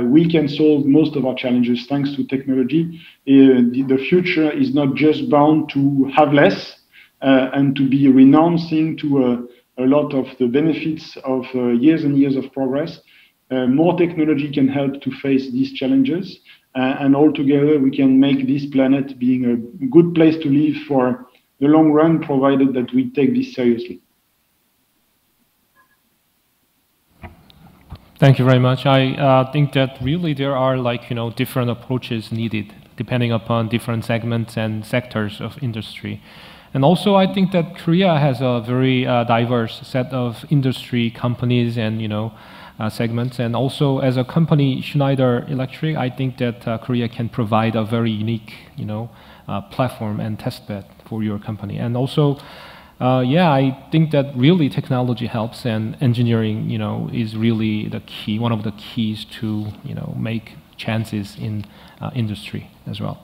We can solve most of our challenges thanks to technology. The future is not just bound to have less and to be renouncing to a lot of the benefits of years and years of progress. More technology can help to face these challenges, and all together we can make this planet being a good place to live for the long run, provided that we take this seriously. Thank you very much. I think that really there are, like, you know, different approaches needed depending upon different segments and sectors of industry. And also I think that Korea has a very diverse set of industry companies and, you know, segments. And also as a company, Schneiderilektric, I think that Korea can provide a very unique, you know, platform and testbed for your company. And also Yeah, I think that really technology helps, and engineering, is really the key, one of the keys to, make chances in industry as well.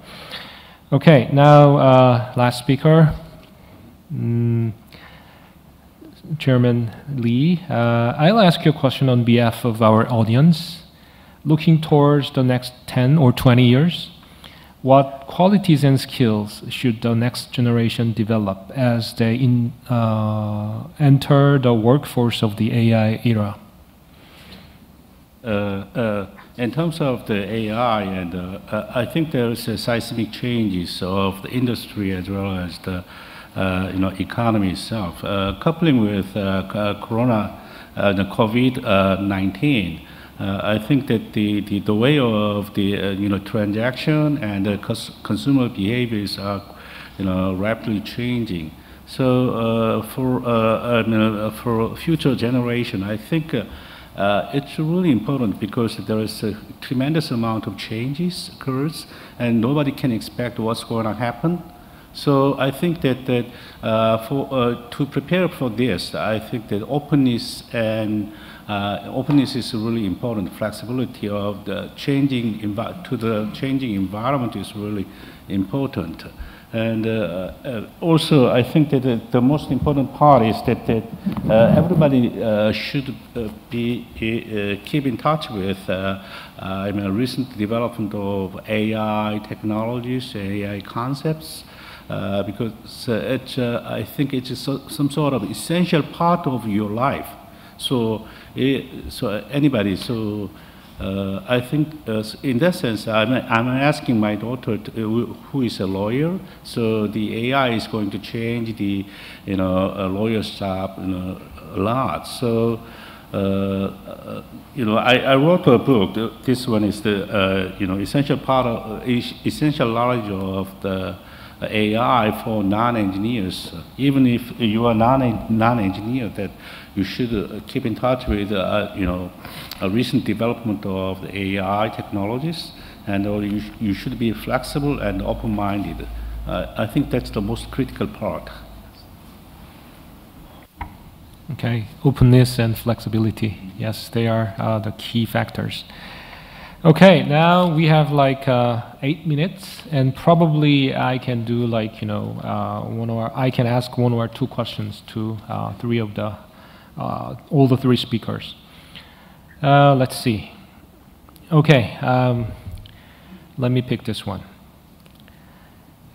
Okay, now last speaker, Chairman Lee. I'll ask you a question on behalf of our audience. Looking towards the next 10 or 20 years, what qualities and skills should the next generation develop as they enter the workforce of the AI era? In terms of the AI, and I think there is seismic changes of the industry as well as the economy itself. Coupling with Corona, the COVID-19. I think that the way of the transaction and the consumer behaviors are rapidly changing. So for future generation, I think it's really important because there is a tremendous amount of changes occurs, and nobody can expect what's going to happen. So I think that to prepare for this, I think that openness is really important. Flexibility of the changing environment is really important. And also, I think that the most important part is that everybody should keep in touch with recent development of AI technologies, AI concepts. Because I think it's some sort of essential part of your life. So anybody. So I think in that sense, I'm asking my daughter, who is a lawyer. So the AI is going to change the a lawyer's job a lot. So I wrote a book. This one is the essential part of essential knowledge of the AI for non-engineers. Even if you are non-engineer, that you should keep in touch with a recent development of the AI technologies, and you should be flexible and open-minded. I think that's the most critical part. Okay, openness and flexibility. Yes, they are the key factors. Okay, now we have like 8 minutes, and probably I can do like I can ask one or two questions to three of the all the three speakers. Let's see. Okay, let me pick this one.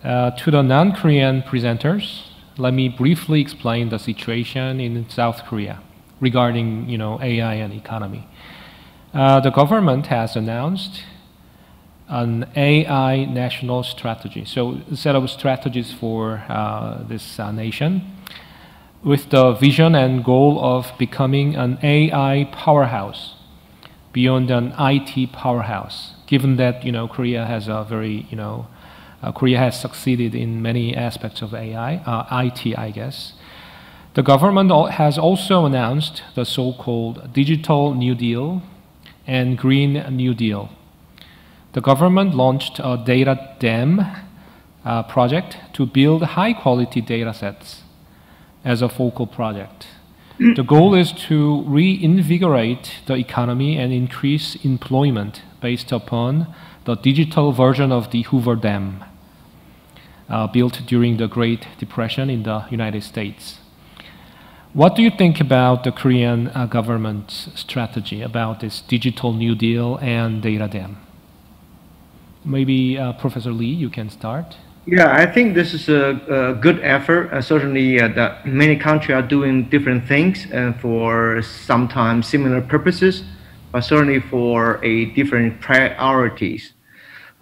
To the non-Korean presenters, let me briefly explain the situation in South Korea regarding AI and economy. The government has announced an AI national strategy, so a set of strategies for this nation, with the vision and goal of becoming an AI powerhouse beyond an IT powerhouse. Given that Korea has a very Korea has succeeded in many aspects of AI, IT, I guess. The government has also announced the so-called Digital New Deal and Green New Deal. The government launched a data dam project to build high-quality data sets as a focal project. The goal is to reinvigorate the economy and increase employment based upon the digital version of the Hoover Dam, built during the Great Depression in the United States. What do you think about the Korean government's strategy about this Digital New Deal and data dam? Maybe Professor Lee, you can start. Yeah, I think this is a good effort. Certainly, that many countries are doing different things for sometimes similar purposes, but certainly for a different priorities.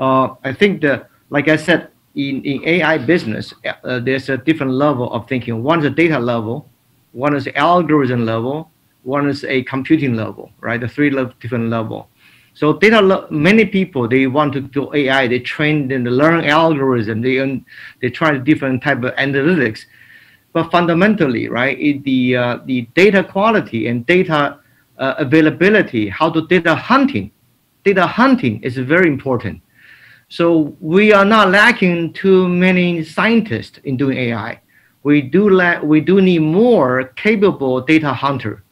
I think that, like I said, in AI business, there's a different level of thinking. One is a data level, one is algorithm level, one is a computing level, right? The three different level. So many people, they want to do AI, they train and learn algorithm, they try different type of analytics. But fundamentally, right, the data quality and data availability, how to data hunting is very important. So we are not lacking too many scientists in doing AI. we do need more capable data hunter.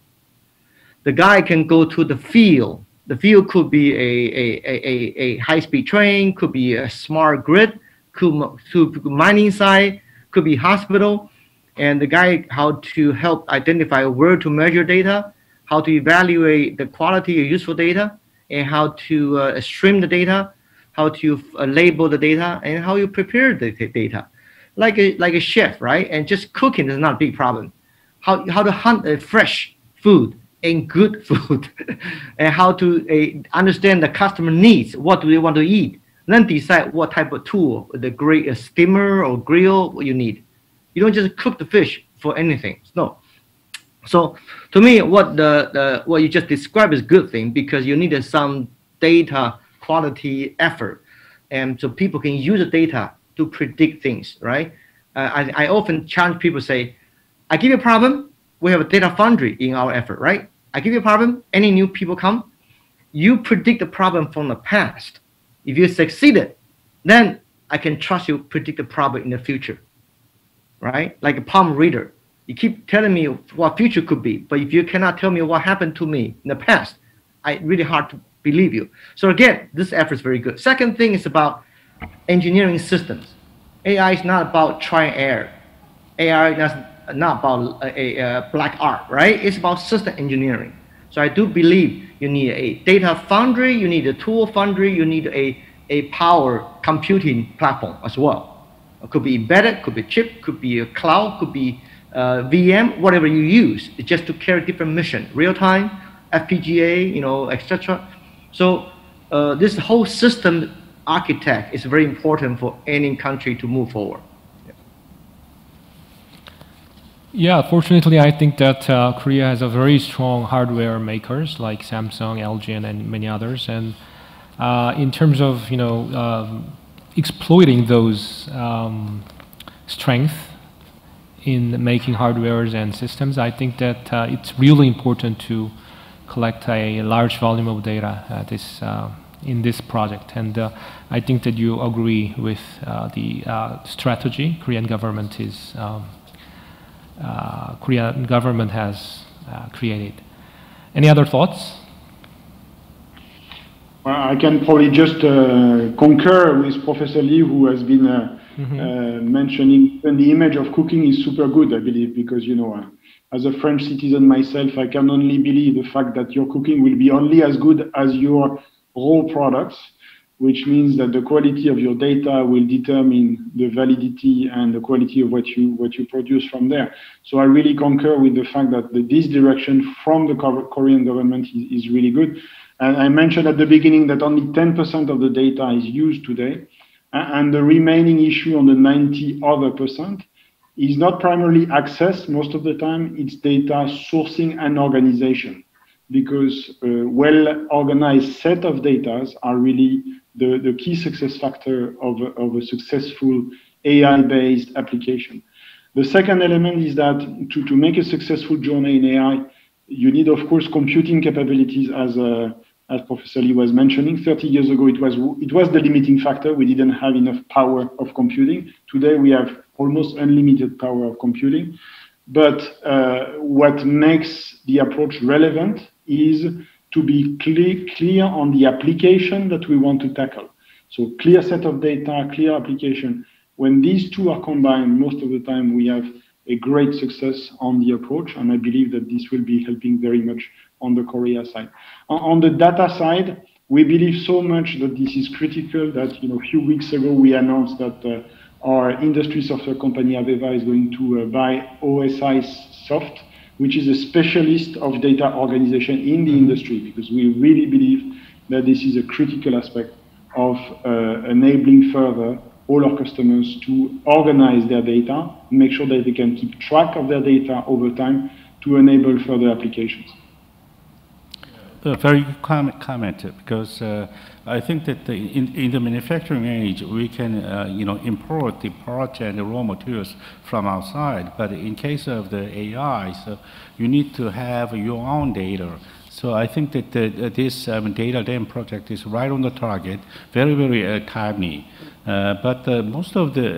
The guy can go to the field. The field could be a high-speed train, could be a smart grid, could be mining site, could be hospital, and the guy how to help identify where to measure data, how to evaluate the quality of useful data, and how to stream the data, how to label the data, and how you prepare the data. Like a chef, right? And just cooking is not a big problem. How to hunt a fresh food and good food, and how to understand the customer needs. What do they want to eat? Then decide what type of tool, the great steamer or grill you need. You don't just cook the fish for anything. No. So to me, what you just described is a good thing, because you needed some data quality effort, and so people can use the data to predict things, right? I often challenge people, say, I give you a problem, we have a data foundry in our effort, right? I give you a problem, any new people come, you predict the problem from the past. If you succeeded, then I can trust you predict the problem in the future, right? Like a palm reader. You keep telling me what future could be, but if you cannot tell me what happened to me in the past, it's really hard to believe you. So again, this effort is very good. Second thing is about engineering systems. AI is not about try and error. AI is not about a black art, right? It's about system engineering. So I do believe you need a data foundry, you need a tool foundry, you need a power computing platform as well. It could be embedded, could be chip, could be a cloud, could be VM, whatever you use, it's just to carry different mission, real time, FPGA, etc. So this whole system architect is very important for any country to move forward. Yeah, fortunately, I think that Korea has a very strong hardware makers like Samsung, LG, and many others. And in terms of exploiting those strengths in making hardwares and systems, I think that it's really important to collect a large volume of data in this project. And I think that you agree with the strategy Korean government has created. Any other thoughts? Well, I can probably just concur with Professor Lee, who has been mentioning the image of cooking is super good, I believe, because, as a French citizen myself, I can only believe the fact that your cooking will be only as good as your raw products, which means that the quality of your data will determine the validity and the quality of what you produce from there. So I really concur with the fact that this direction from the Korean government is really good. And I mentioned at the beginning that only 10% of the data is used today, and the remaining issue on the 90 other percent is not primarily access most of the time, it's data sourcing and organization, because well-organized set of data are really the key success factor of a successful AI-based application. The second element is that to make a successful journey in AI, you need, of course, computing capabilities, as Professor Lee was mentioning. 30 years ago, it was the limiting factor. We didn't have enough power of computing. Today, we have almost unlimited power of computing. But what makes the approach relevant is to be clear on the application that we want to tackle. So clear set of data, clear application. When these two are combined, most of the time we have a great success on the approach, and I believe that this will be helping very much on the Korea side. On the data side, we believe so much that this is critical that a few weeks ago we announced that our industry software company Aveva is going to buy OSI Soft, which is a specialist of data organization in the industry, because we really believe that this is a critical aspect of enabling further all our customers to organize their data, make sure that they can keep track of their data over time to enable further applications. Very good comment, because I think that in the manufacturing age, we can import the parts and the raw materials from outside. But in case of the AI, so you need to have your own data. So I think that this data dam project is right on the target, very, very timely. But most of the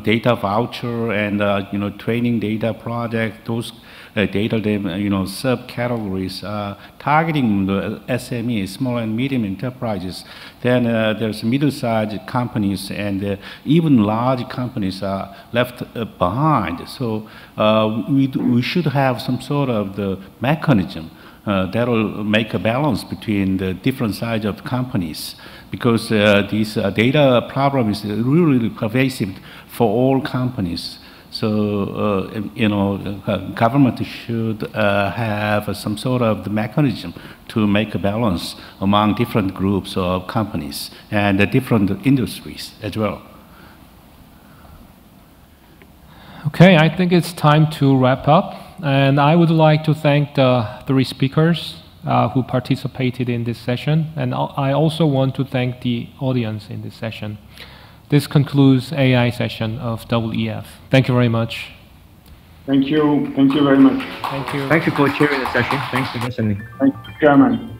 data voucher and training data project, those data dam subcategories targeting the SME, small and medium enterprises. Then there's middle-sized companies and even large companies are left behind. So we should have some sort of the mechanism that will make a balance between the different sizes of companies, because this data problem is really pervasive for all companies. So, government should have some sort of the mechanism to make a balance among different groups of companies and different industries as well. Okay, I think it's time to wrap up. And I would like to thank the 3 speakers who participated in this session. And I also want to thank the audience in this session. This concludes AI session of WEF. Thank you very much. Thank you. Thank you very much. Thank you. Thank you for chairing the session. Thanks for listening. Thank you, Chairman.